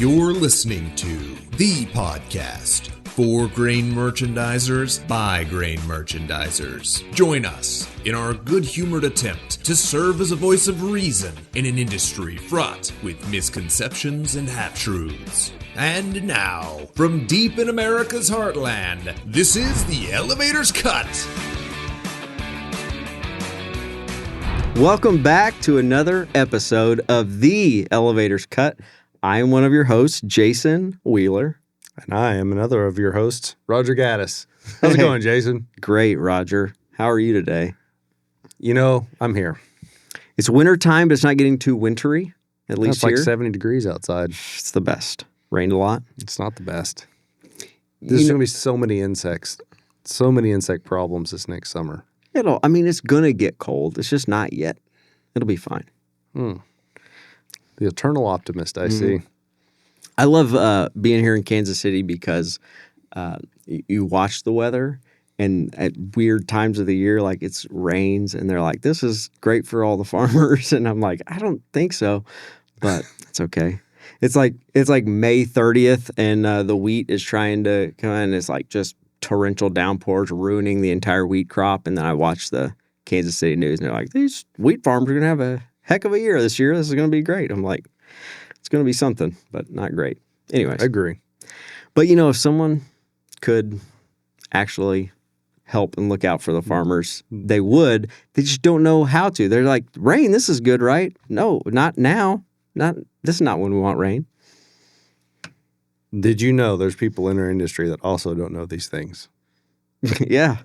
You're listening to The Podcast. For grain merchandisers, by grain merchandisers. Join us in our good-humored attempt to serve as a voice of reason in an industry fraught with misconceptions and half-truths. And now, from deep in America's heartland, this is The Elevator's Cut. Welcome back to another episode of The Elevator's Cut. I am one of your hosts, Jason Wheeler. And I am another of your hosts, Roger Gaddis. How's it going, Jason? Great, Roger. How are you today? You know, I'm here. It's winter time, but it's not getting too wintry, at least It's like here. 70 degrees outside. It's the best. Rained a lot. It's not the best. There's going to be so many insect problems this next summer. It's going to get cold. It's just not yet. It'll be fine. The eternal optimist, I see. I love being here in Kansas City because you watch the weather, and at weird times of the year, like it's rains, and they're like, "This is great for all the farmers," and I'm like, "I don't think so," but it's okay. It's like May 30th, and the wheat is trying to come in. It's like just torrential downpours ruining the entire wheat crop, and then I watch the Kansas City news, and they're like, "These wheat farms are going to have a heck of a year this year. This is going to be great." I'm like, it's going to be something, but not great. Anyways. I agree. But, if someone could actually help and look out for the farmers, they would. They just don't know how to. They're like, rain, this is good, right? No, not now. This is not when we want rain. Did you know there's people in our industry that also don't know these things? Yeah,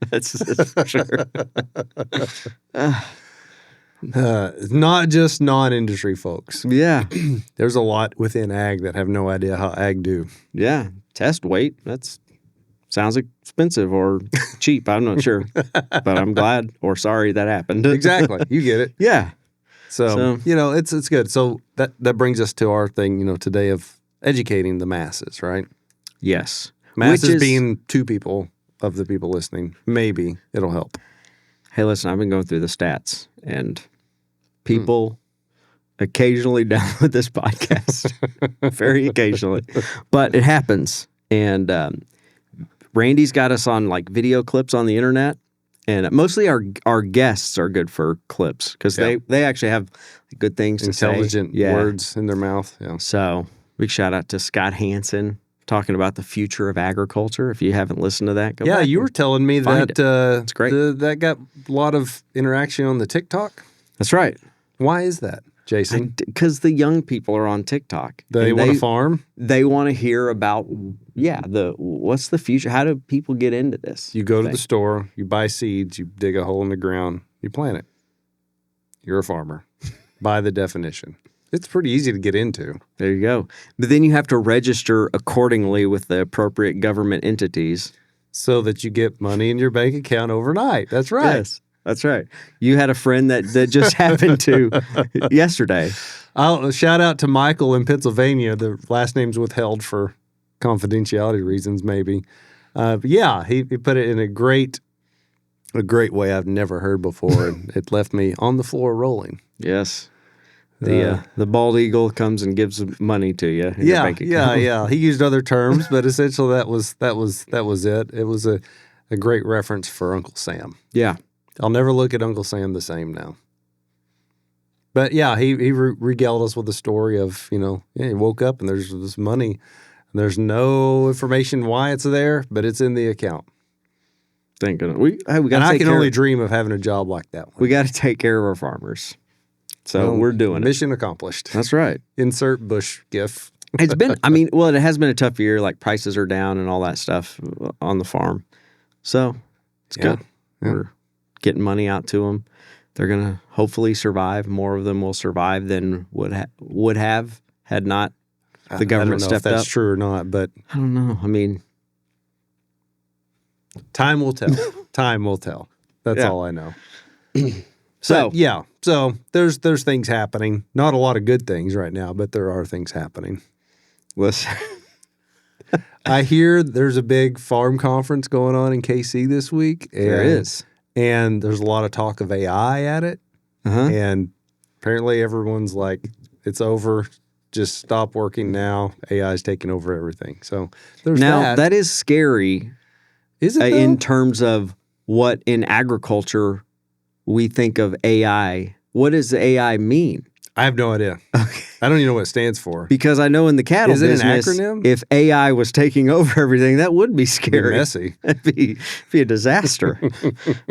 that's for sure. Not just non-industry folks. Yeah. There's a lot within ag that have no idea how ag do. Yeah. Test weight. Sounds expensive or cheap. I'm not sure. But I'm glad or sorry that happened. Exactly. You get it. Yeah. So it's good. So that brings us to our thing, today of educating the masses, right? Yes. Masses being two people of the people listening. Maybe it'll help. Hey, listen, I've been going through the stats, and people occasionally download this podcast, very occasionally, but it happens. And Randy's got us on like video clips on the internet, and mostly our guests are good for clips because they actually have good things to say. Intelligent words in their mouth. Yeah. So big shout out to Scott Hansen talking about the future of agriculture. If you haven't listened to that, go back. You were telling me that it's great. That got a lot of interaction on the TikTok. That's right. Why is that, Jason? Because the young people are on TikTok. They want to farm? They want to hear about, what's the future? How do people get into this? You go to the store, you buy seeds, you dig a hole in the ground, you plant it. You're a farmer, by the definition. It's pretty easy to get into. There you go. But then you have to register accordingly with the appropriate government entities. So that you get money in your bank account overnight. That's right. Yes, that's right. You had a friend that just happened to yesterday. I'll shout out to Michael in Pennsylvania. The last name's withheld for confidentiality reasons, maybe. He put it in a great way I've never heard before, and it left me on the floor rolling. Yes. The bald eagle comes and gives money to you. In your bank account. Yeah. He used other terms, but essentially that was it. It was a great reference for Uncle Sam. Yeah, I'll never look at Uncle Sam the same now. But he regaled us with a story of he woke up and there's this money, and there's no information why it's there, but it's in the account. Thank goodness. We got. And I can only dream of having a job like that one. We got to take care of our farmers. So we're doing mission accomplished. That's right. Insert Bush gif. It's been, it has been a tough year. Like prices are down and all that stuff on the farm. So it's good. Yeah. We're getting money out to them. They're going to hopefully survive. More of them will survive than would have had not the government stepped up. I don't know if that's true or not, but I don't know. Time will tell. Time will tell. That's all I know. So there's things happening. Not a lot of good things right now, but there are things happening. Listen, I hear there's a big farm conference going on in KC this week. There is. And there's a lot of talk of AI at it. And apparently everyone's like, it's over. just stop working now. AI is taking over everything. So there's Now, that. that is scary Is it in though? terms of what in agriculture we think of AI. What does AI mean? I have no idea. Okay. I don't even know what it stands for. Because I know in the cattle Is it an business, acronym? if AI was taking over everything, that would be It'd be scary. messy. It'd be a disaster.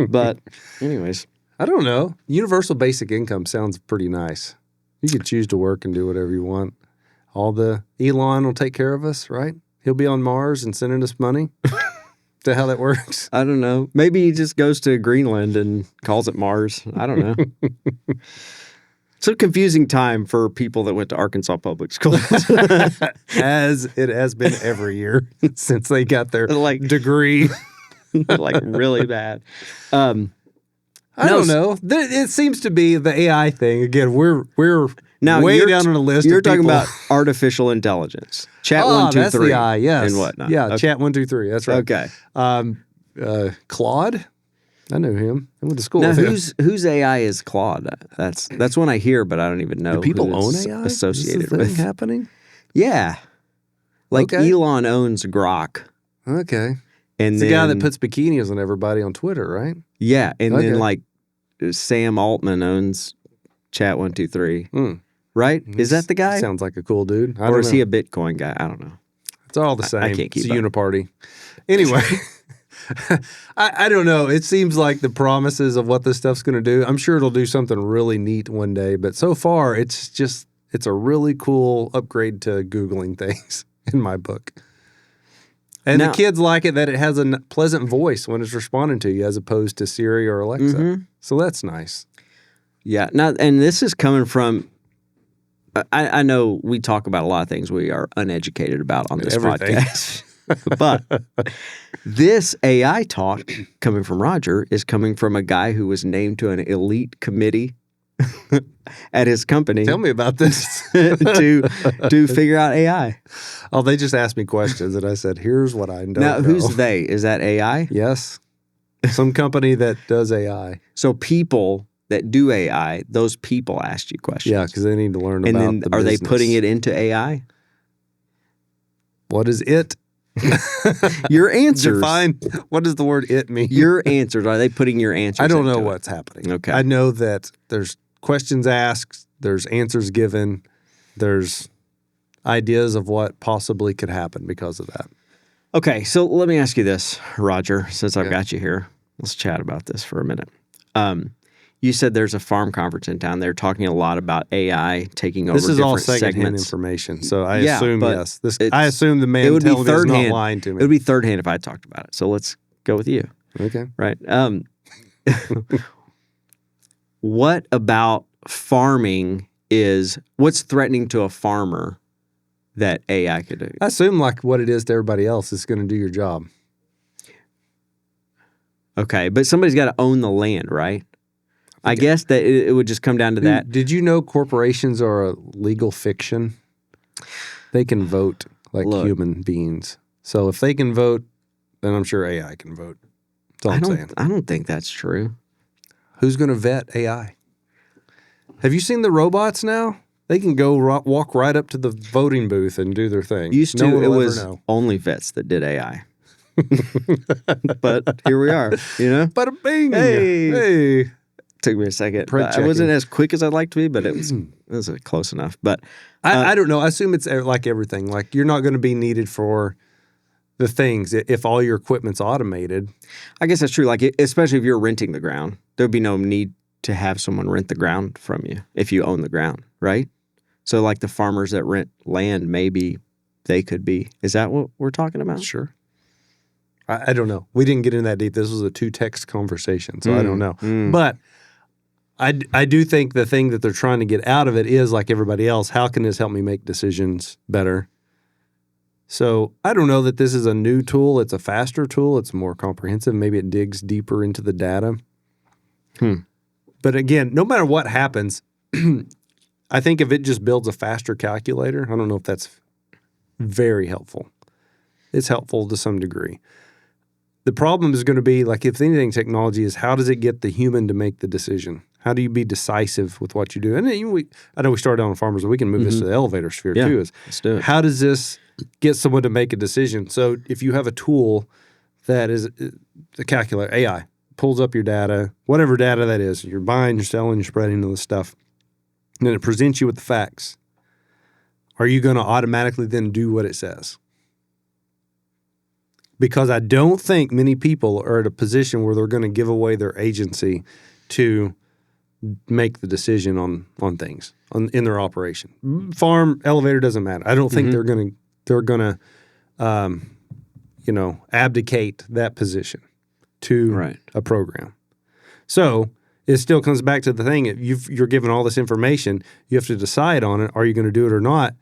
But anyways, I don't know. Universal basic income sounds pretty nice. You could choose to work and do whatever you want. Elon will take care of us, right? He'll be on Mars and sending us money. Is that how that works? I don't know. Maybe he just goes to Greenland and calls it Mars. I don't know. It's a confusing time for people that went to Arkansas public schools. As it has been every year since they got their Like- degree. Like really bad. I don't know. It seems to be the AI thing. Again, we're Now way you're- down on the list. You're of talking people. about artificial intelligence. Chat Oh, 1, 2, that's 3. the I, yes. And whatnot. Yeah, Okay. Chat 1, 2, 3. That's right. Okay. Claude, I knew him. I went to school Now, with him. whose AI is Claude? That's one I hear, but I don't even know. Do people who own it's AI? associated Is this a thing with. happening? Yeah, like Okay. Elon owns Grok, Okay. and It's then the guy that puts bikinis on everybody on Twitter, right? yeah, and Okay. then like Sam Altman owns Chat 1, 2, 3. Hmm. Right? Is that the guy, Sounds like a cool dude. I or don't is know. he a Bitcoin guy? I don't know. It's all the same. I can't keep It's a up. uniparty. Anyway, I don't know. It seems like the promises of what this stuff's going to do, I'm sure it'll do something really neat one day. But so far, it's a really cool upgrade to Googling things in my book. And Now- the kids like it that it has a pleasant voice when it's responding to you as opposed to Siri or Alexa. Mhm. So that's nice. Yeah. Now, and this is coming from. I know we talk about a lot of things we are uneducated about on this Everything. podcast. But this AI talk coming from Roger is coming from a guy who was named to an elite committee at his company Tell me about this. to figure out AI. Oh, they just asked me questions, and I said, "Here's what I don't know." Now, who's they? Is that AI? Yes, some company that does AI. So people that do AI, those people asked you questions. Yeah, because they need to learn And about then the are they business. putting it into AI? What is it? Your answers. Define what does the word "it" mean? Your answers. Are they putting your answers? I don't know into it? what's happening. Okay. I know that there's questions asked, there's answers given, there's ideas of what possibly could happen because of that. Okay, so let me ask you this, Roger, since I've Yeah. got you here. Let's chat about this for a minute. You said there's a farm conference in town. They're talking a lot about AI taking over This is all different secondhand segments. information, so I Yeah, assume but yes. it's- I assume the man it would be telling me is not third-hand. lying to It me. would be third hand if I talked about it. So let's go with you, Okay. right? What about farming what's threatening to a farmer that AI could do? I assume like what it is to everybody else is going to do your job. Okay, but somebody's got to own the land, right? I guess that it would just come down to that. Did you know corporations are a legal fiction? They can vote like Look. human beings. So if they can vote, then I'm sure AI can vote. That's all I'm saying. I don't think that's true. Who's going to vet AI? Have you seen the robots now? They can go walk right up to the voting booth and do their thing. Used to, No one it will was ever know. only vets that did AI. But here we are, you know? Bada bing! Hey. Hey! Took me a second. Print I wasn't checking. as quick as I'd like to be, but it was close enough. But I don't know. I assume it's like everything. Like you're not going to be needed for the things if all your equipment's automated. I guess that's true. Like, especially if you're renting the ground, there'd be no need to have someone rent the ground from you if you own the ground, right? So, like the farmers that rent land, maybe they could be. Is that what we're talking about? Sure. I don't know. We didn't get into that deep. This was a two-text conversation, so I don't know. But I do think the thing that they're trying to get out of it is like everybody else, how can this help me make decisions better? So I don't know that this is a new tool. It's a faster tool. It's more comprehensive. Maybe it digs deeper into the data. But again, no matter what happens, I think if it just builds a faster calculator, I don't know if that's very helpful. It's helpful to some degree. The problem is going to be, like, if anything, technology is how does it get the human to make the decision? How do you be decisive with what you do? And then I know we started on farmers, but we can move this to the elevator sphere too. Let's do it. How does this get someone to make a decision? So if you have a tool that is the calculator, AI, pulls up your data, whatever data that is, you're buying, you're selling, you're spreading all this stuff, and then it presents you with the facts. Are you going to automatically then do what it says? Because I don't think many people are at a position where they're going to give away their agency to make the decision on things in their operation. Farm, elevator, doesn't matter. I don't think they're going to abdicate that position to a program. So it still comes back to the thing. You're given all this information. You have to decide on it. Are you going to do it or not?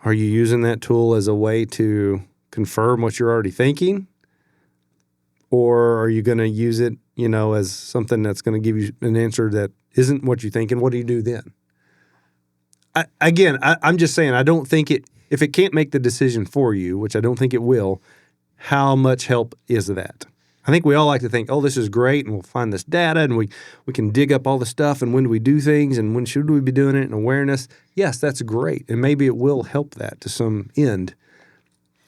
Are you using that tool as a way to confirm what you're already thinking? Or are you going to use it, as something that's going to give you an answer that isn't what you're thinking? What do you do then? I'm just saying, I don't think if it can't make the decision for you, which I don't think it will, how much help is that? I think we all like to think, oh, this is great, and we'll find this data, and we can dig up all the stuff, and when do we do things, and when should we be doing it, and awareness. Yes, that's great, and maybe it will help that to some end.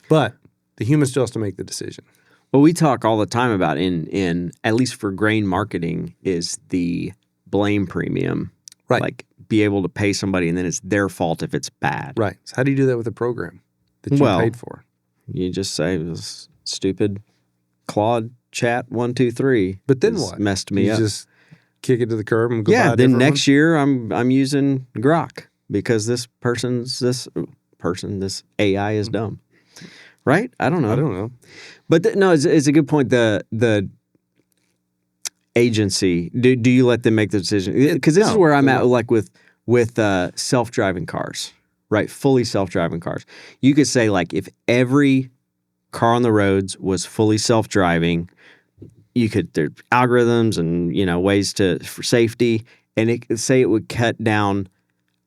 But the human still has to make the decision. What we talk all the time about in at least for grain marketing is the blame premium. Right. Like be able to pay somebody and then it's their fault if it's bad. Right. So how do you do that with a program that you paid for? You just say it was stupid Claude chat 1, 2, 3. But then what? Messed me up. You just kick it to the curb and go buy a then different next year I'm using Grok because this AI is dumb. Right? I don't know. But it's a good point. The agency. Do you let them make the decision? Because this is where I'm at, like with self-driving cars, right? Fully self-driving cars. You could say like if every car on the roads was fully self-driving, there's algorithms and ways for safety, and it could say it would cut down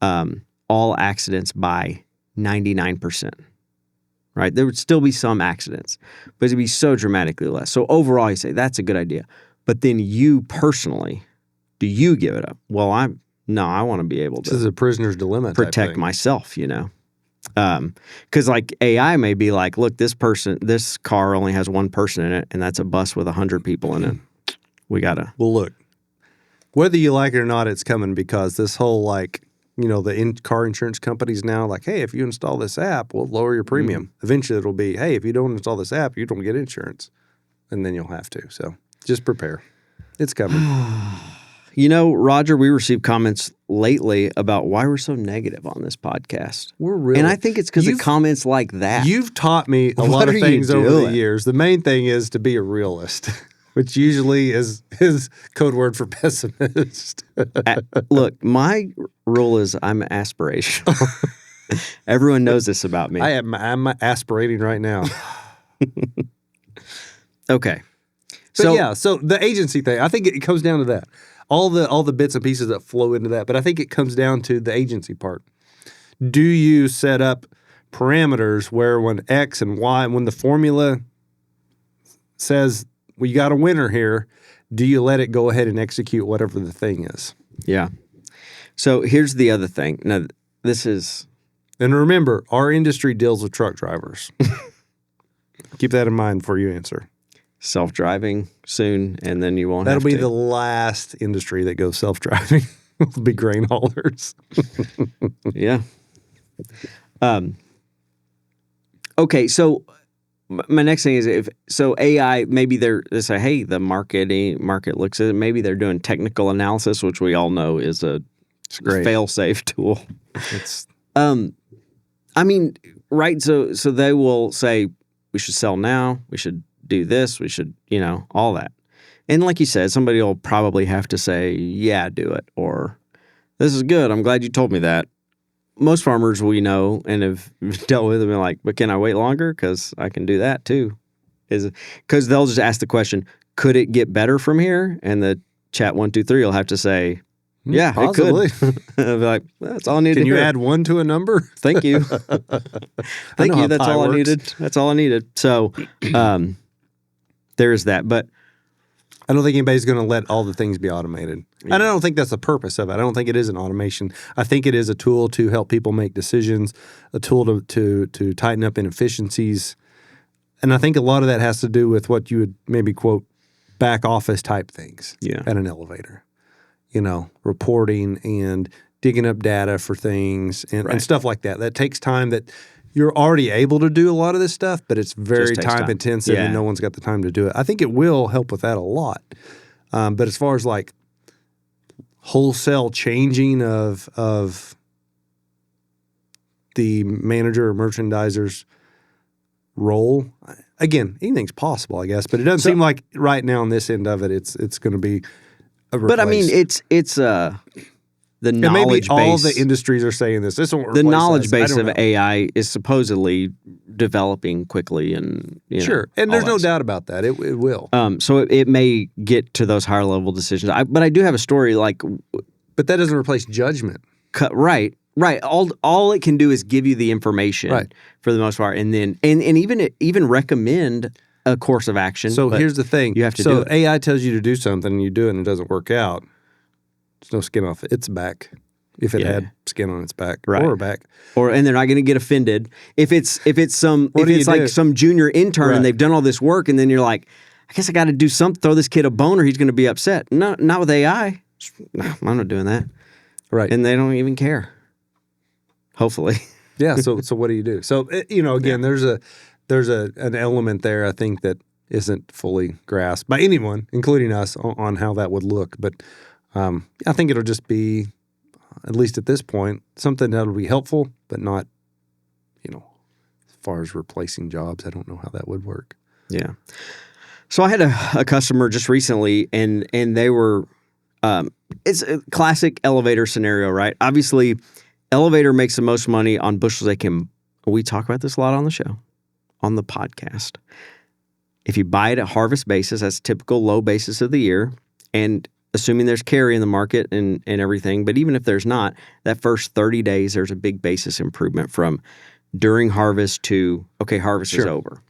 all accidents by 99%. Right? There would still be some accidents, but it'd be so dramatically less. So overall, you say that's a good idea. But then you personally, do you give it up? Well, I want to be able to. This is a prisoner's dilemma. Protect myself, because like AI may be like, look, this car only has one person in it, and that's a bus with 100 people in it. We gotta. Well, look, whether you like it or not, it's coming because this whole the car insurance companies now like, hey, if you install this app, we'll lower your premium. Eventually it'll be, hey, if you don't install this app, you don't get insurance. And then you'll have to. So just prepare. It's coming. Roger, we received comments lately about why we're so negative on this podcast. And I think it's because of comments like that. You've taught me a lot of things over the years. The main thing is to be a realist. Which usually is code word for pessimist. Look, my rule is I'm aspirational. Everyone knows this about me. I'm aspirating right now. Okay. So the agency thing, I think it comes down to that. All the bits and pieces that flow into that, but I think it comes down to the agency part. Do you set up parameters where when X and Y, when the formula says we got a winner here, do you let it go ahead and execute whatever the thing is? Yeah. So here's the other thing. Now, this is... And remember, our industry deals with truck drivers. Keep that in mind before you answer. Self-driving soon, and then you won't That'll have to. be the last industry that goes self-driving. Will be grain haulers. Yeah. Okay, so... My next thing is AI, maybe they say, hey, the market looks at it. Maybe they're doing technical analysis, which we all know is a fail-safe tool. Right. So they will say, we should sell now. We should do this. We should, all that. And like you said, somebody will probably have to say, yeah, do it. Or this is good. I'm glad you told me that. Most farmers we know and have dealt with them are like, but can I wait longer? Because I can do that too. Because they'll just ask the question, could it get better from here? And the chat 1, 2, 3 will have to say, yeah, possibly. It could. I'll be like, that's all I needed to hear. Can you add 1 to a number? Thank you. Thank you. That's all I needed. That's all I needed. So there is that. But I don't think anybody's going to let all the things be automated. And I don't think that's the purpose of it. I don't think it is an automation. I think it is a tool to help people make decisions, a tool to tighten up inefficiencies. And I think a lot of that has to do with what you would maybe quote back office type things at an elevator. You know, reporting and digging up data for things and stuff like that. That takes time that you're already able to do a lot of this stuff, but it's very time intensive and no one's got the time to do it. I think it will help with that a lot. But as far as like wholesale changing of the manager or merchandiser's role, again, anything's possible, I guess. But it doesn't seem like right now on this end of it, it's going to be a replace. But I mean, it's the knowledge base. All the industries are saying this. This won't replace the knowledge base of know. AI is supposedly developing quickly, and sure, and there's no doubt about that. It will. So it may get to those higher level decisions. But I do have a story like. But that doesn't replace judgment. Right. All it can do is give you the information for the most part, and then and even recommend a course of action. So here's the thing: you have to do it. AI tells you to do something, and you do it, and it doesn't work out. There's no skin off its back if it had skin on its back or back. And they're not going to get offended if it's like some junior intern and they've done all this work, and then you're like, I guess I got to do something. Throw this kid a bone, or he's going to be upset. No, not with AI. No, I'm not doing that. Right, and they don't even care. Hopefully, yeah. So what do you do? So again, there's an element there I think that isn't fully grasped by anyone, including us, on how that would look, but. I think it'll just be, at least at this point, something that'll be helpful, but not, as far as replacing jobs. I don't know how that would work. Yeah. So I had a customer just recently, and they were, it's a classic elevator scenario, right? Obviously, elevator makes the most money on bushels they can. We talk about this a lot on the show, on the podcast. If you buy it at harvest basis, that's typical low basis of the year, and assuming there's carry in the market and everything, but even if there's not, that first 30 days, there's a big basis improvement from during harvest to, harvest is over.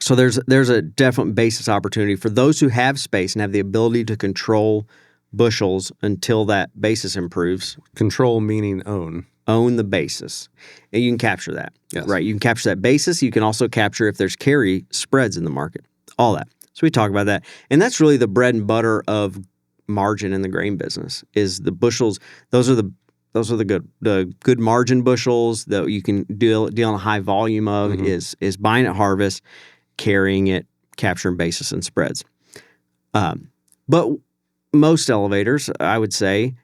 So there's a definite basis opportunity for those who have space and have the ability to control bushels until that basis improves. Control meaning own. Own the basis. And you can capture that, right? You can capture that basis. You can also capture if there's carry spreads in the market, all that. So we talk about that. And that's really the bread and butter of margin in the grain business is the bushels. Those are the good margin bushels that you can deal on a high volume of is buying at harvest, carrying it, capturing basis and spreads. But most elevators, I would say,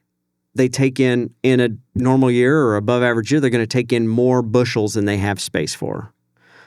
they take in a normal year or above average year, they're going to take in more bushels than they have space for.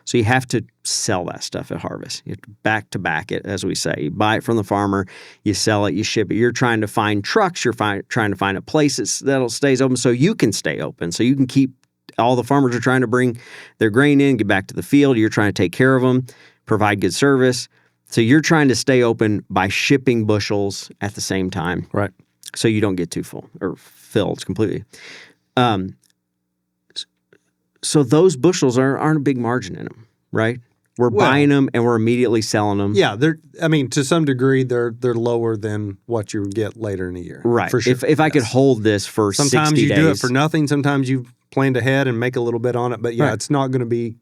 So you have to sell that stuff at harvest. You have to back it, as we say. You buy it from the farmer, you sell it, you ship it. You're trying to find trucks. You're trying to find a place that'll stays open so you can stay open. So you can keep all the farmers are trying to bring their grain in, get back to the field. You're trying to take care of them, provide good service. So you're trying to stay open by shipping bushels at the same time. Right. So you don't get too full or filled completely. So those bushels aren't a big margin in them, right? We're buying them and we're immediately selling them. Yeah, to some degree, they're lower than what you would get later in the year. Right. For sure. If I could hold this for 60 days. Sometimes you do it for nothing. Sometimes you planned ahead and make a little bit on it. But it's not going to be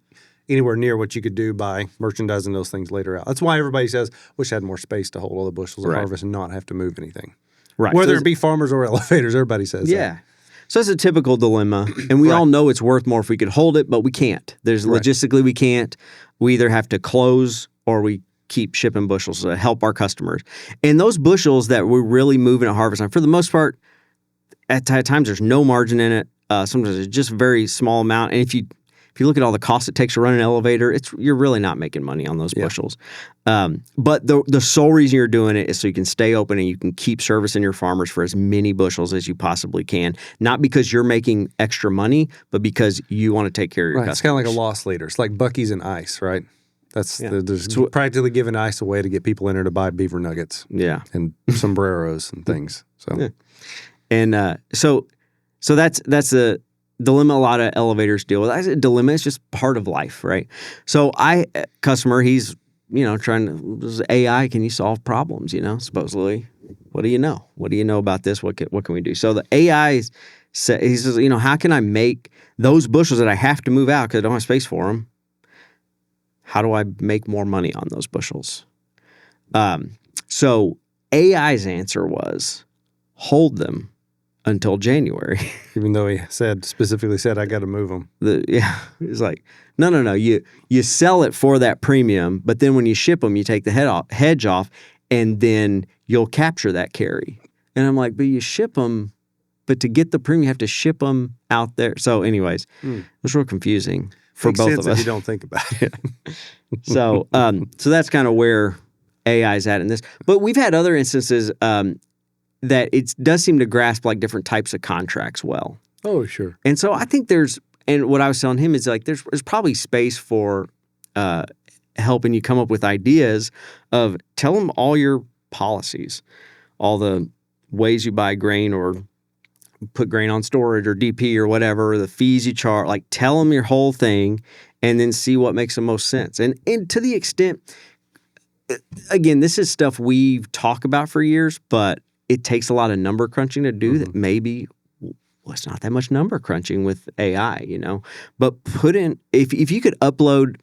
anywhere near what you could do by merchandising those things later out. That's why everybody says, wish I had more space to hold all the bushels of harvest and not have to move anything. Right. Whether it be farmers or elevators, everybody says that. So it's a typical dilemma, and we all know it's worth more if we could hold it, but we can't. Logistically, we can't. We either have to close or we keep shipping bushels to help our customers. And those bushels that we're really moving at harvest time, for the most part, at times there's no margin in it. Sometimes it's just a very small amount. And if you look at all the costs it takes to run an elevator, you're really not making money on those bushels. But the sole reason you're doing it is so you can stay open and you can keep servicing your farmers for as many bushels as you possibly can. Not because you're making extra money, but because you want to take care of your customers. It's kind of like a loss leader. It's like Buc-ee's and ice, right? There's practically giving ice away to get people in there to buy beaver nuggets. Yeah. And sombreros and things. So, and so that's the dilemma a lot of elevators deal with. I said dilemma is just part of life, right? So customer, he's trying to, this AI, can you solve problems, supposedly. What do you know? What do you know about this? What can we do? So the AI, he says, how can I make those bushels that I have to move out because I don't have space for them? How do I make more money on those bushels? So AI's answer was hold them until January. Even though he specifically said, I got to move them. It's like, no. You sell it for that premium, but then when you ship them, you take the hedge off, and then you'll capture that carry. And I'm like, but you ship them, but to get the premium, you have to ship them out there. So anyways, it was real confusing for Makes both sense of us. if you don't think about it. So that's kind of where AI's at in this. But we've had other instances that it does seem to grasp like different types of contracts well. Oh, sure. And so I think and what I was telling him is like there's probably space for helping you come up with ideas of tell them all your policies, all the ways you buy grain or put grain on storage or DP or whatever, the fees you charge, like tell them your whole thing and then see what makes the most sense. And to the extent, again, this is stuff we've talked about for years, but it takes a lot of number crunching to do that. Maybe it's not that much number crunching with AI, but put in, if you could upload,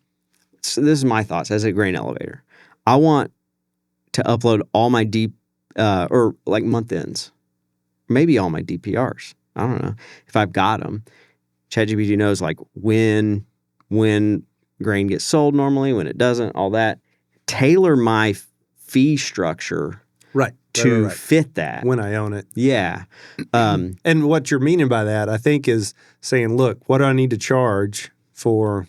so this is my thoughts as a grain elevator. I want to upload all my or like month ends, maybe all my DPRs. I don't know if I've got them. ChatGPT knows like when grain gets sold normally, when it doesn't, all that. Tailor my fee structure to fit that when I own it. Yeah. And what you're meaning by that, I think, is saying, look, what do I need to charge for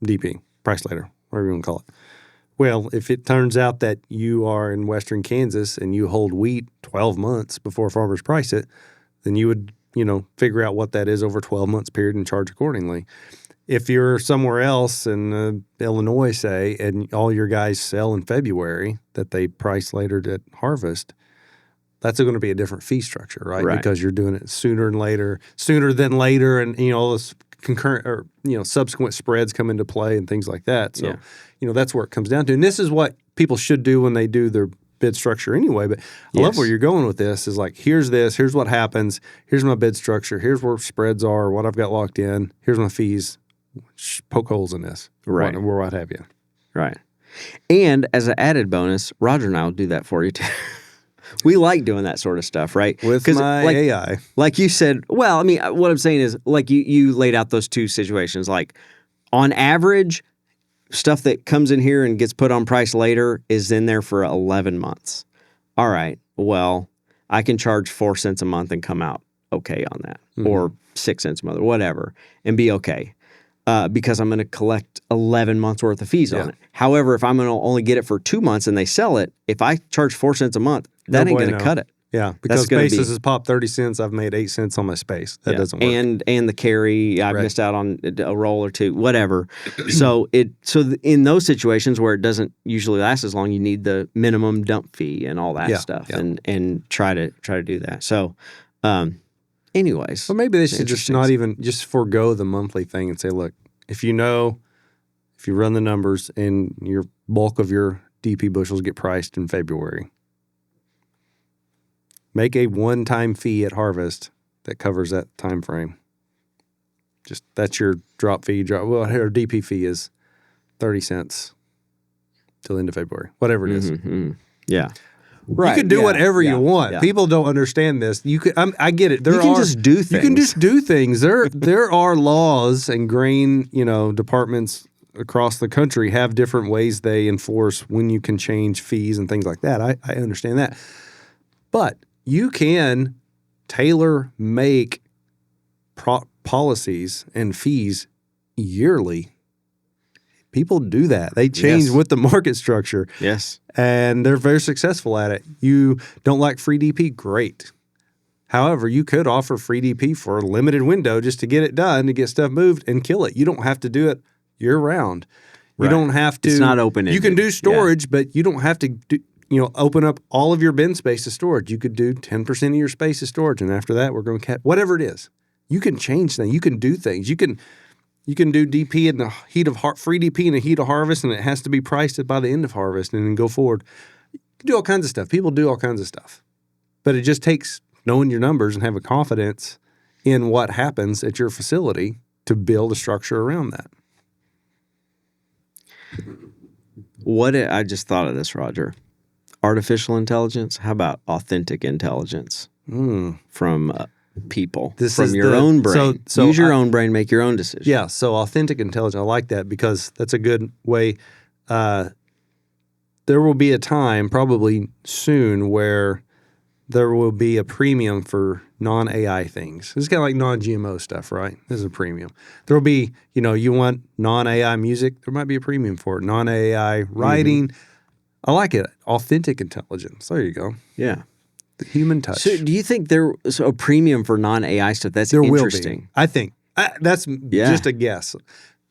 DP, price later, whatever you want to call it? Well, if it turns out that you are in western Kansas and you hold wheat 12 months before farmers price it, then you would, figure out what that is over a 12 months period and charge accordingly. If you're somewhere else in Illinois, say, and all your guys sell in February that they price later at harvest, that's going to be a different fee structure, right? Because you're doing it sooner than later, and all this concurrent or subsequent spreads come into play and things like that. So, that's where it comes down to. And this is what people should do when they do their bid structure anyway. But I love where you're going with this. Is like, here's what happens. Here's my bid structure. Here's where spreads are. What I've got locked in. Here's my fees. Poke holes in this, right? Or what have you, right? And as an added bonus, Roger and I will do that for you too. We like doing that sort of stuff, right? With my AI, like you said. Well, I mean, what I'm saying is, like you laid out those two situations. Like on average, stuff that comes in here and gets put on price later is in there for 11 months. All right, well, I can charge 4 cents a month and come out okay on that, or 6 cents a month, or whatever, and be okay. Because I'm going to collect 11 months worth of fees on it. However, if I'm going to only get it for 2 months and they sell it, if I charge 4 cents a month, that ain't going to cut it. Yeah, because basis has popped 30 cents. I've made 8 cents on my space. That doesn't work. And the carry, I missed out on a roll or two, whatever. So in those situations where it doesn't usually last as long, you need the minimum dump fee and all that stuff, and try to do that. So. Anyways. Well, maybe they should just not even just forego the monthly thing and say, look, if you run the numbers and your bulk of your DP bushels get priced in February, make a one-time fee at harvest that covers that time frame. Just that's your drop fee. Well, our DP fee is 30 cents till the end of February, whatever it is. Yeah. Right. You can do whatever you want. People don't understand this. You could. I get it. You can just do things. You can just do things. There are laws and grain, departments across the country have different ways they enforce when you can change fees and things like that. I understand that, but you can tailor make policies and fees yearly. People do that. They change with the market structure. Yes. And they're very successful at it. You don't like free DP? Great. However, you could offer free DP for a limited window just to get it done, to get stuff moved and kill it. You don't have to do it year round. You don't have to. It's not open-ended. You can do storage, but you don't have to open up all of your bin space to storage. You could do 10% of your space as storage. And after that, we're going to whatever it is. You can change things. You can do things. You can You can do DP in the heat of free DP in the heat of harvest, and it has to be priced by the end of harvest, and then go forward. You can do all kinds of stuff. People do all kinds of stuff, but it just takes knowing your numbers and having confidence in what happens at your facility to build a structure around that. I just thought of this, Roger. Artificial intelligence. How about authentic intelligence from people? From your own brain. So use your own brain, make your own decisions. Yeah. So authentic intelligence. I like that because that's a good way. There will be a time, probably soon, where there will be a premium for non-AI things. It's kind of like non-GMO stuff, right? This is a premium. There will be, you want non-AI music, there might be a premium for it. Non-AI writing. I like it. Authentic intelligence. There you go. Yeah. The human touch. So do you think there's a premium for non-AI stuff? That's there interesting. Will be. I think. That's just a guess.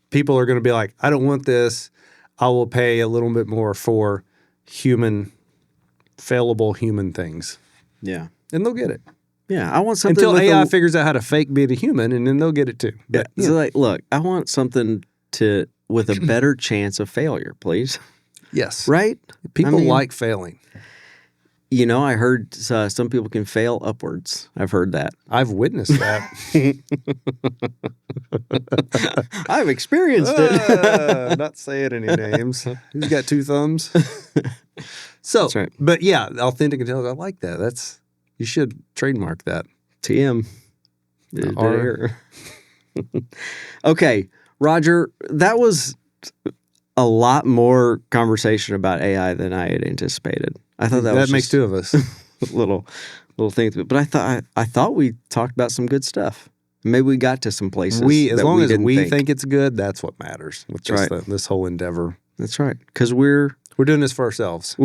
People are going to be like, I don't want this. I will pay a little bit more for failable human things. Yeah. And they'll get it. Yeah. I want something until AI figures out how to fake being a human, and then they'll get it too. But, yeah. So look, I want something with a better chance of failure, please. Yes. Right? People like failing. I heard some people can fail upwards. I've heard that. I've witnessed that. I've experienced it. Not saying any names. Who's got two thumbs? So, that's right. But yeah, authentic intelligence. I like that. You should trademark that. TM. Okay, Roger, that was a lot more conversation about AI than I had anticipated. I thought that makes two of us. little things, but I thought we talked about some good stuff. Maybe we got to some places. As long as we think it's good, that's what matters. With just this whole endeavor. That's right, because we're doing this for ourselves.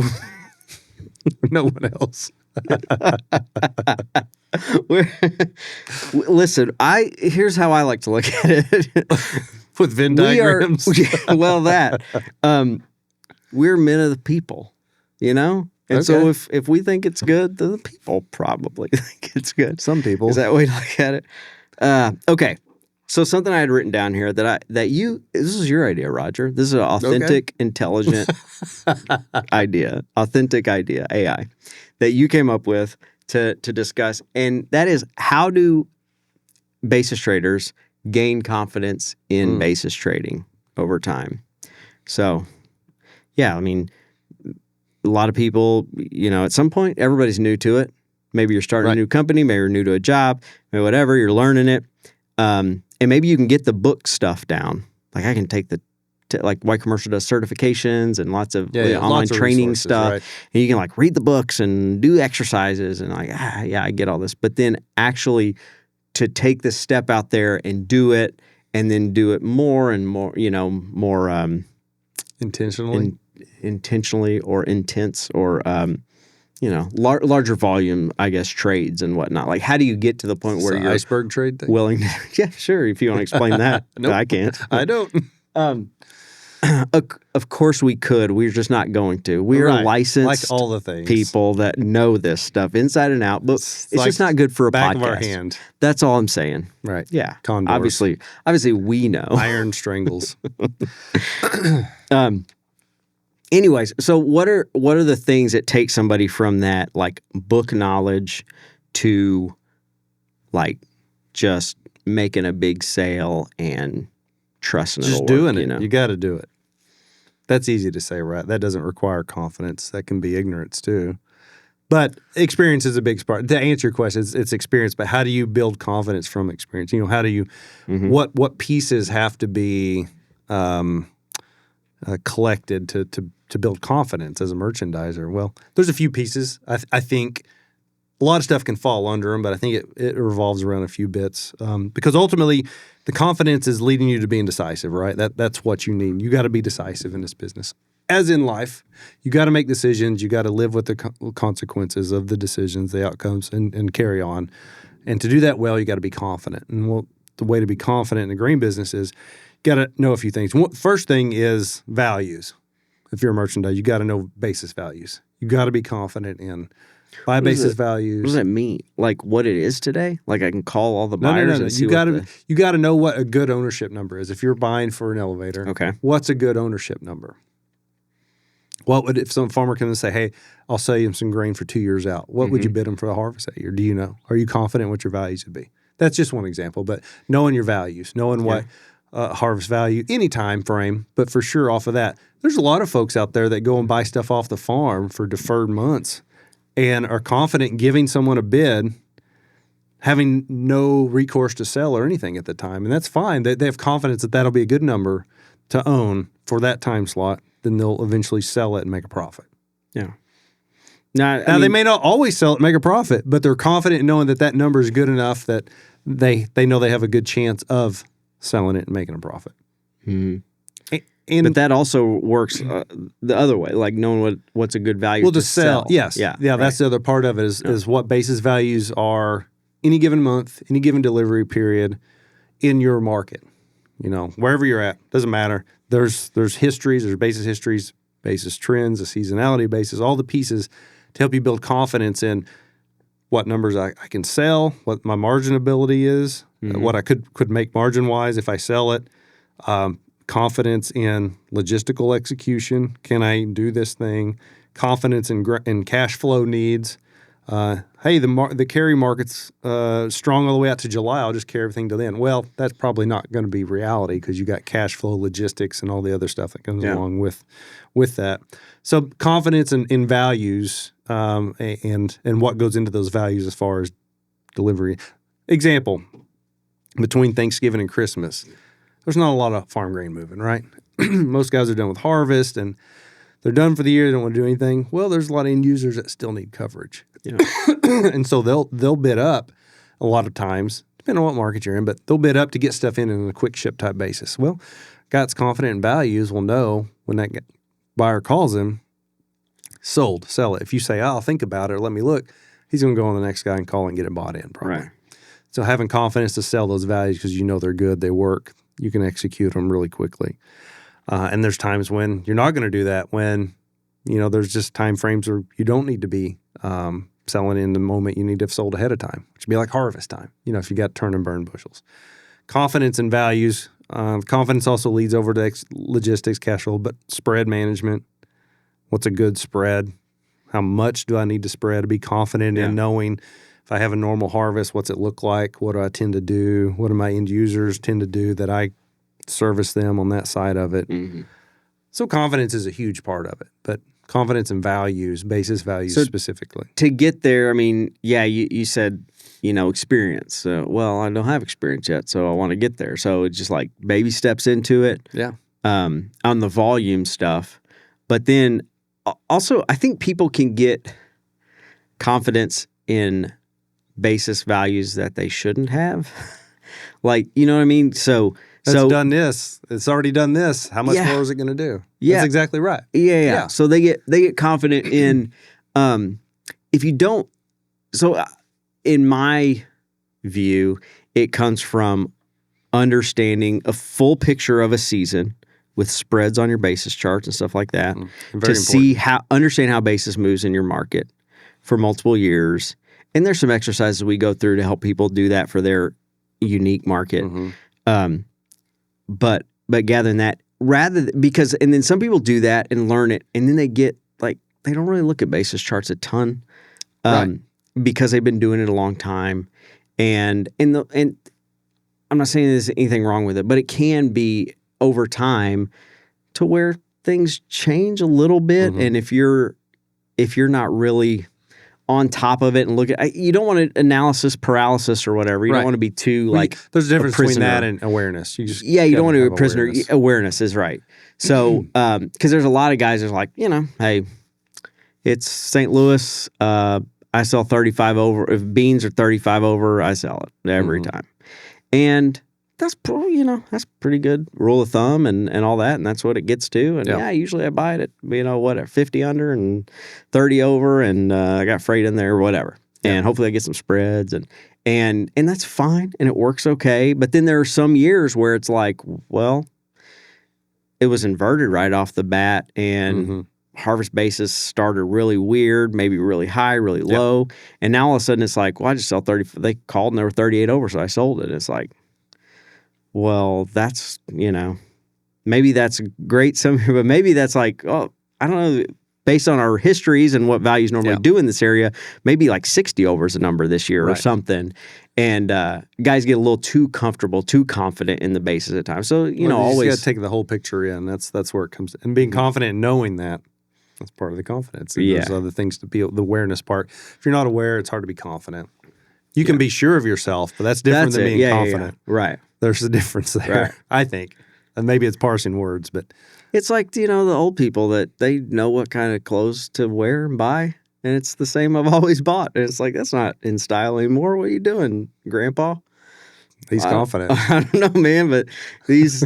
No one else. Listen, here's how I like to look at it. With Venn diagrams. We're men of the people, And so if we think it's good, then the people probably think it's good. Some people. Is that way to look at it? Okay. So something I had written down here this is your idea, Roger. This is an authentic, intelligent authentic idea, AI, that you came up with to discuss. And that is, how do basis traders gain confidence in basis trading over time? So, yeah, a lot of people, at some point, everybody's new to it. Maybe you're starting a new company, maybe you're new to a job, maybe whatever, you're learning it. And maybe you can get the book stuff down. Like I can take like White Commercial does certifications and lots of online training stuff. Right. And you can read the books and do exercises and I get all this. But then actually to take the step out there and do it, and then do it more and more, more intentionally or intense or larger volume, I guess, trades and whatnot. Like, how do you get to the point where you're iceberg trade thing? Willing to? Yeah, sure. If you want to explain that, Nope. I can't. I don't. Of course we could. We're just not going to. We are licensed, all the things, people that know this stuff inside and out. But it's just not good for a back podcast. Of our hand. That's all I'm saying. Right. Yeah. Condors. Obviously, we know. Iron strangles. Anyways, so what are the things that take somebody from that book knowledge to just making a big sale and trusting just it'll doing work, it? You got to do it. That's easy to say, right? That doesn't require confidence. That can be ignorance too. But experience is a big part. To answer your question, it's experience. But how do you build confidence from experience? How do you? What pieces have to be collected to build confidence as a merchandiser? Well, there's a few pieces. I think a lot of stuff can fall under them, but I think it revolves around a few bits because ultimately the confidence is leading you to being decisive, right? That's what you need. You got to be decisive in this business. As in life, you got to make decisions. You got to live with the consequences of the decisions, the outcomes, and carry on. And to do that well, you got to be confident. And the way to be confident in the grain business is got to know a few things. First thing is values. If you're a merchandiser, you got to know basis values. You got to be confident in Buy What is basis it? values. What does that mean? Like what it is today? Like I can call all the No, buyers no. and see You what gotta the, you gotta know what a good ownership number is. If you're buying for an elevator, okay. what's a good ownership number? What would if some farmer comes and say, "Hey, I'll sell you some grain for 2 years out"? What would you bid them for the harvest that year? Do you know? Are you confident what your values would be? That's just one example, but knowing your values, knowing what harvest value, any time frame, but for sure off of that. There's a lot of folks out there that go and buy stuff off the farm for deferred months and are confident in giving someone a bid, having no recourse to sell or anything at the time. And that's fine. They have confidence that that'll be a good number to own for that time slot. Then they'll eventually sell it and make a profit. Yeah. Now, Now, they may not always sell it and make a profit, but they're confident in knowing that that number is good enough that they know they have a good chance of selling it and making a profit. Mhm. And But that also works the other way, like knowing what's a good value to sell. Yes. Yeah. That's the other part of it is what basis values are any given month, any given delivery period in your market. You know, wherever you're at, doesn't matter. There's histories, there's basis histories, basis trends, a seasonality basis, all the pieces to help you build confidence in what numbers I can sell, what my margin ability is, what I could make margin wise if I sell it. Confidence in logistical execution. Can I do this thing? Confidence in cash flow needs. Hey, the carry market's strong all the way out to July. I'll just carry everything to then. Well, that's probably not going to be reality because you got cash flow, logistics, and all the other stuff that comes along with that. So confidence in values and what goes into those values as far as delivery. Example, between Thanksgiving and Christmas, there's not a lot of farm grain moving, right? Most guys are done with harvest and they're done for the year. They don't want to do anything. Well, there's a lot of end users that still need coverage. Yeah. And so they'll bid up a lot of times, depending on what market you're in, but they'll bid up to get stuff in on a quick ship type basis. Well, guy that's confident in values will know when that buyer calls him, sold, sell it. If you say, I'll think about it or let me look, he's going to go on the next guy and call and get it bought in probably. Right. So having confidence to sell those values because you know they're good, they work, you can execute them really quickly. And there's times when you're not going to do that, when, you know, there's just time frames where you don't need to be selling in the moment. You need to have sold ahead of time, which would be like harvest time, you know, if you got turn and burn bushels. Confidence in values. Confidence also leads over to logistics, cash flow, but spread management. What's a good spread? How much do I need to spread to be confident in knowing if I have a normal harvest, what's it look like? What do I tend to do? What do my end users tend to do that I service them on that side of it? Mm-hmm. So confidence is a huge part of it, but confidence in values, basis values specifically. To get there, I mean, you said, you know, experience. Well, I don't have experience yet, so I want to get there. So it's just like baby steps into it. Yeah. On the volume stuff. But then also, I think people can get confidence in basis values that they shouldn't have. Like, you know what I mean? It's done this. It's already done this. How much more is it going to do? Yeah. That's exactly right. Yeah. So they get confident in if you don't. So in my view, it comes from understanding a full picture of a season with spreads on your basis charts and stuff like that understand how basis moves in your market for multiple years. And there's some exercises we go through to help people do that for their unique market. Mm-hmm. But gathering that because then some people do that and learn it, and then they get like they don't really look at basis charts a ton, because they've been doing it a long time, and I'm not saying there's anything wrong with it, but it can be over time to where things change a little bit, and if you're not really on top of it and look at, you don't want analysis paralysis or whatever. You don't want to be too there's a difference between that and awareness. You don't want to be a prisoner. Awareness is right. So, because there's a lot of guys that are like, you know, hey, it's St. Louis. I sell 35 over. If beans are 35 over, I sell it every time. And that's pretty good rule of thumb and all that, and that's what it gets to. And usually I buy it at 50 under and 30 over, and I got freight in there or whatever. And hopefully I get some spreads and that's fine and it works okay. But then there are some years where it's like, well, it was inverted right off the bat, and harvest basis started really weird, maybe really high, really low. And now all of a sudden it's like, well, I just sell 30. They called and there were 38 over, so I sold it. It's like, well, that's, maybe that's great, but maybe that's like, oh, I don't know. Based on our histories and what values normally do in this area, maybe like 60 over is a number this year or something. And guys get a little too comfortable, too confident in the bases at times. So, always got to take the whole picture in. That's where it comes. And being confident in knowing that's part of the confidence. And there's other things to be, the awareness part. If you're not aware, it's hard to be confident. You can be sure of yourself, but that's different than being confident. Yeah. Right. There's a difference there, I think. And maybe it's parsing words, but... It's like, the old people that they know what kind of clothes to wear and buy, and it's the same I've always bought. And it's like, that's not in style anymore. What are you doing, Grandpa? He's confident. I don't know, man, but these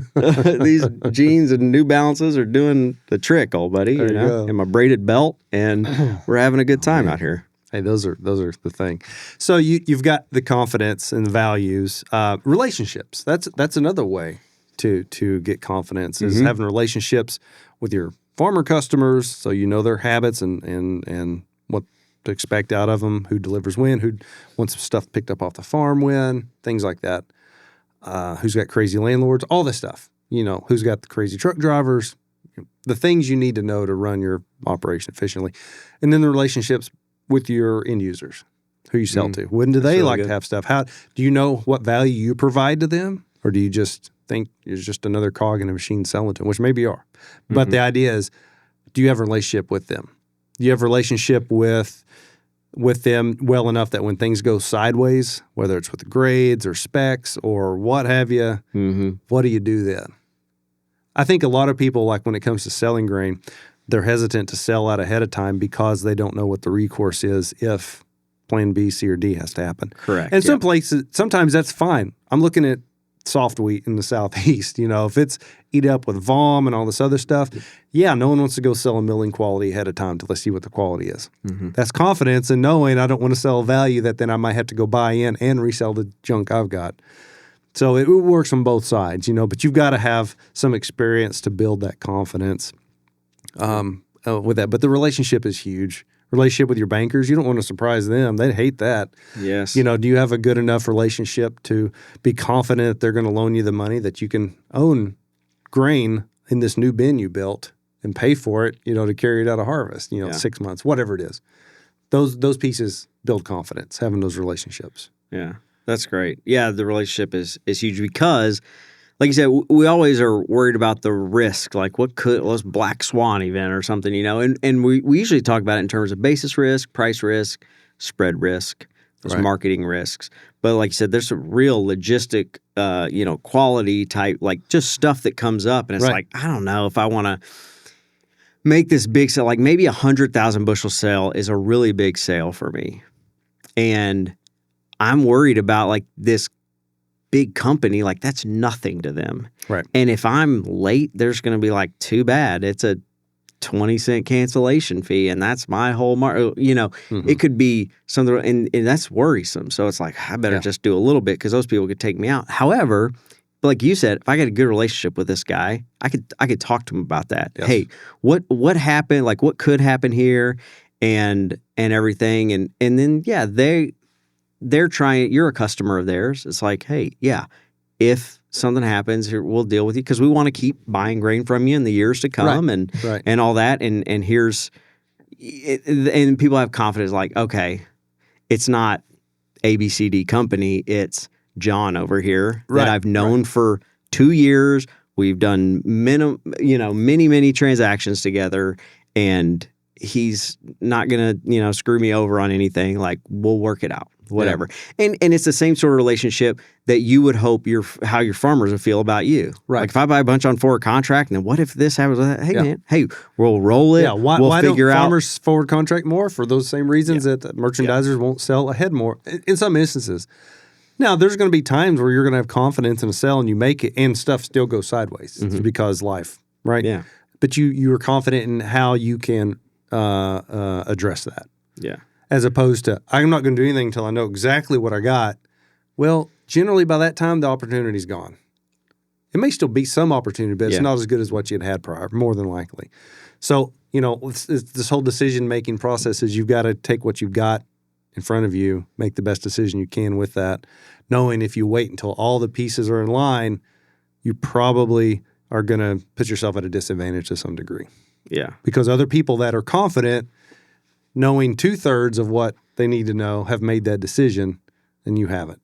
jeans and New Balances are doing the trick, old buddy, and my braided belt, and we're having a good time out here. Hey, those are the thing. So you've got the confidence and the values. Relationships, that's another way to get confidence is having relationships with your farmer customers, so you know their habits and what to expect out of them, who delivers when, who wants stuff picked up off the farm when, things like that. Who's got crazy landlords, all this stuff. Who's got the crazy truck drivers, the things you need to know to run your operation efficiently. And then the relationships with your end users, who you sell to. When do they like to have stuff? How do you know what value you provide to them? Or do you just think you're just another cog in a machine selling to them, which maybe you are. But the idea is, do you have a relationship with them? Do you have a relationship with them well enough that when things go sideways, whether it's with the grades or specs or what have you, what do you do then? I think a lot of people, like when it comes to selling grain, they're hesitant to sell out ahead of time because they don't know what the recourse is if plan B, C, or D has to happen. Correct. And some places, sometimes that's fine. I'm looking at soft wheat in the Southeast. If it's eat up with VOM and all this other stuff, no one wants to go sell a milling quality ahead of time till they see what the quality is. That's confidence in knowing I don't want to sell a value that then I might have to go buy in and resell the junk I've got. So it works on both sides, but you've got to have some experience to build that confidence with that. But the relationship is huge. Relationship with your bankers, you don't want to surprise them. They'd hate that. Yes. Do you have a good enough relationship to be confident that they're going to loan you the money, that you can own grain in this new bin you built and pay for it, to carry it out of harvest, 6 months, whatever it is. Those pieces build confidence, having those relationships. Yeah, that's great. Yeah, the relationship is huge because, like you said, we always are worried about the risk, like what's black swan event or something, and we usually talk about it in terms of basis risk, price risk, spread risk, those marketing risks. But like you said, there's some real logistic, quality type, like just stuff that comes up, and it's like, I don't know if I want to make this big sale. Like maybe 100,000 bushel sale is a really big sale for me, and I'm worried about like this big company, like that's nothing to them. Right. And if I'm late, there's going to be like, too bad. It's a 20-cent cancellation fee, and that's my whole it could be something, and that's worrisome. So it's like, I better just do a little bit because those people could take me out. However, like you said, if I got a good relationship with this guy, I could talk to him about that. Yes. Hey, what happened? Like what could happen here, and everything, and then they're trying, you're a customer of theirs. It's like, hey, if something happens here, we'll deal with you because we want to keep buying grain from you in the years to come and all that. And and people have confidence like, okay, it's not ABCD company. It's John over here that I've known for 2 years. We've done many transactions together, and he's not going to, screw me over on anything. Like, we'll work it out. Whatever. Yeah. And it's the same sort of relationship that you would hope how your farmers would feel about you. Right. Like if I buy a bunch on forward contract, and then what if this happens? Hey, man, we'll roll it. Yeah. Why don't farmers forward contract more? For those same reasons that merchandisers won't sell ahead more in some instances. Now, there's going to be times where you're going to have confidence in a sell and you make it and stuff still goes sideways. It's because life, right? Yeah. But you are confident in how you can address that. Yeah. As opposed to, I'm not going to do anything until I know exactly what I got. Well, generally by that time, the opportunity's gone. It may still be some opportunity, but it's Yeah. not as good as what you'd had prior, more than likely. So, it's this whole decision-making process is you've got to take what you've got in front of you, make the best decision you can with that, knowing if you wait until all the pieces are in line, you probably are going to put yourself at a disadvantage to some degree. Yeah. Because other people that are confident, knowing 2/3 of what they need to know, have made that decision, and you haven't.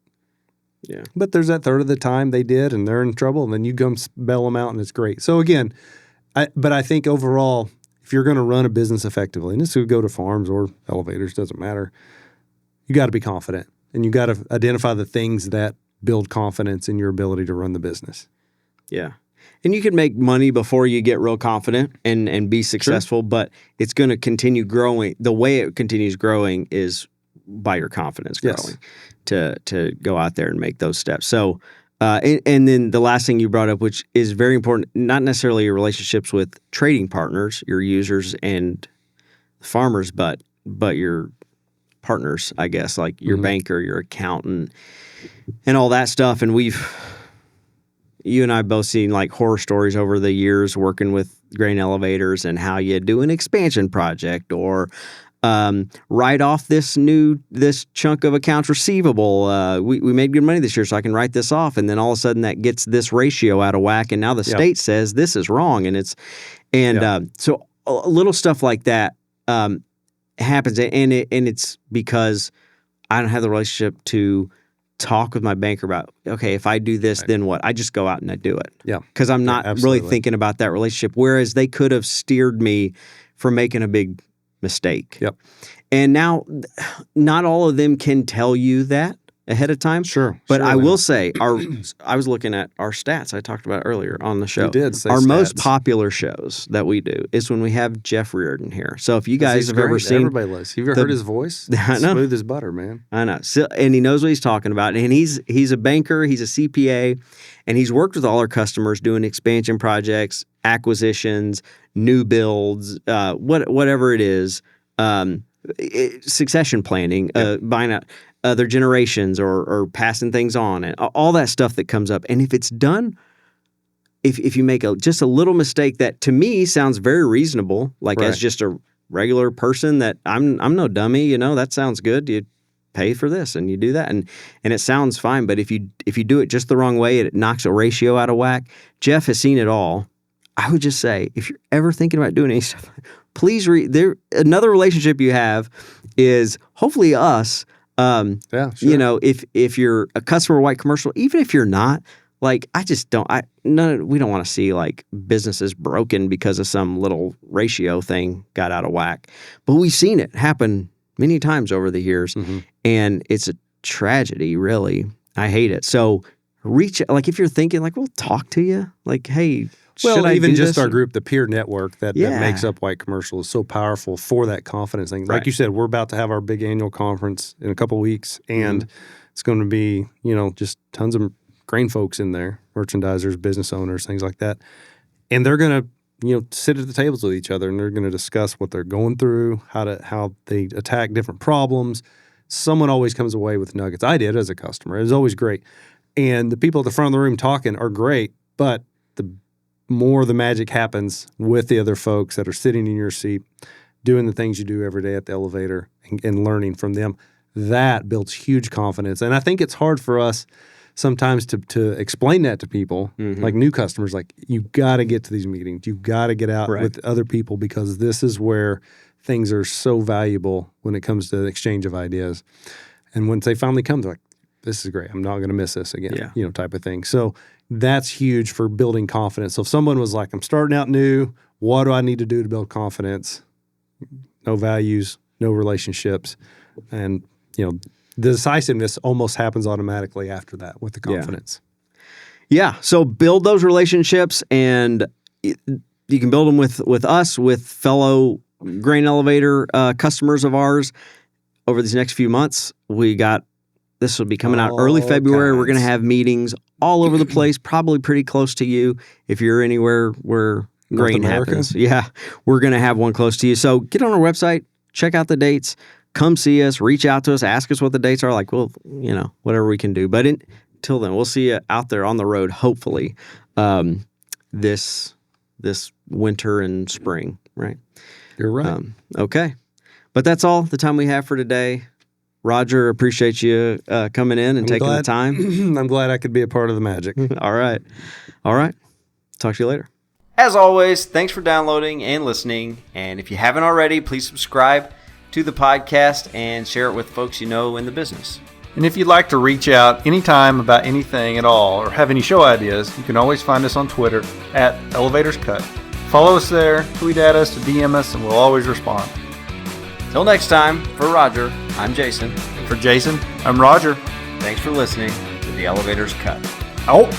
Yeah. But there's that third of the time they did, and they're in trouble, and then you come bail them out, and it's great. So again, I think overall, if you're going to run a business effectively, and this would go to farms or elevators, doesn't matter, you got to be confident, and you got to identify the things that build confidence in your ability to run the business. Yeah. And you can make money before you get real confident and be successful, but it's going to continue growing. The way it continues growing is by your confidence growing to go out there and make those steps. So, and then the last thing you brought up, which is very important, not necessarily your relationships with trading partners, your users and farmers, but your partners, I guess, like your banker, your accountant, and all that stuff. And you and I both seen like horror stories over the years working with grain elevators and how you do an expansion project or write off this chunk of accounts receivable. We made good money this year, so I can write this off. And then all of a sudden that gets this ratio out of whack. And now the state says this is wrong. And so a little stuff like that happens. And it's because I don't have the relationship to talk with my banker about, okay, if I do this, then what? I just go out and I do it. Yeah. Because I'm not really thinking about that relationship. Whereas they could have steered me from making a big mistake. Yep. And now, not all of them can tell you that ahead of time. Sure. But I will say, I was looking at our stats I talked about earlier on the show. You did say our stats. most popular shows that we do is when we have Jeff Reardon here. So if you guys have ever seen... Everybody loves. Have you ever heard his voice? I know. Smooth as butter, man. I know. So, and he knows what he's talking about. And he's a banker, he's a CPA, and he's worked with all our customers doing expansion projects, acquisitions, new builds, whatever it is, succession planning, buying out other generations or passing things on, and all that stuff that comes up. And if it's done, if you make just a little mistake that to me sounds very reasonable, like as just a regular person, that I'm no dummy, that sounds good. You pay for this and you do that, and it sounds fine. But if you do it just the wrong way, it knocks a ratio out of whack. Jeff has seen it all. I would just say, if you're ever thinking about doing any stuff, please read. Another relationship you have is hopefully us. Sure. If you're a customer of White Commercial, even if you're not, like, I just don't. We don't want to see like businesses broken because of some little ratio thing got out of whack. But we've seen it happen many times over the years, and it's a tragedy. Really, I hate it. So like if you're thinking like, we'll talk to you. Like, hey. Well, even just this? our group, the peer network that makes up White Commercial is so powerful for that confidence thing. Like you said, we're about to have our big annual conference in a couple of weeks, and it's going to be, just tons of grain folks in there, merchandisers, business owners, things like that. And they're going to, sit at the tables with each other, and they're going to discuss what they're going through, how they attack different problems. Someone always comes away with nuggets. I did as a customer. It was always great. And the people at the front of the room talking are great, but the more the magic happens with the other folks that are sitting in your seat, doing the things you do every day at the elevator and learning from them. That builds huge confidence. And I think it's hard for us sometimes to explain that to people, like new customers, like, you got to get to these meetings. You've got to get out with other people, because this is where things are so valuable when it comes to the exchange of ideas. And once they finally come, they're like, this is great. I'm not going to miss this again, type of thing. So that's huge for building confidence. So if someone was like, I'm starting out new, what do I need to do to build confidence? No values, no relationships. And, the decisiveness almost happens automatically after that with the confidence. Yeah. So build those relationships, and you can build them with us, with fellow grain elevator customers of ours over these next few months. This will be coming out early February. We're going to have meetings all over the place, probably pretty close to you if you're anywhere where grain happens. Yeah, we're going to have one close to you. So get on our website, check out the dates, come see us, reach out to us, ask us what the dates are. Like, well, whatever we can do. But until then, we'll see you out there on the road, hopefully. this winter and spring, right? You're right. Okay. But that's all the time we have for today. Roger, appreciate you coming in and taking the time. I'm glad I could be a part of the magic. All right. Talk to you later. As always, thanks for downloading and listening. And if you haven't already, please subscribe to the podcast and share it with folks you know in the business. And if you'd like to reach out anytime about anything at all or have any show ideas, you can always find us on Twitter at ElevatorsCut. Follow us there, tweet at us, DM us, and we'll always respond. Till next time, for Roger, I'm Jason. For Jason, I'm Roger. Thanks for listening to the Elevators Cut. Out.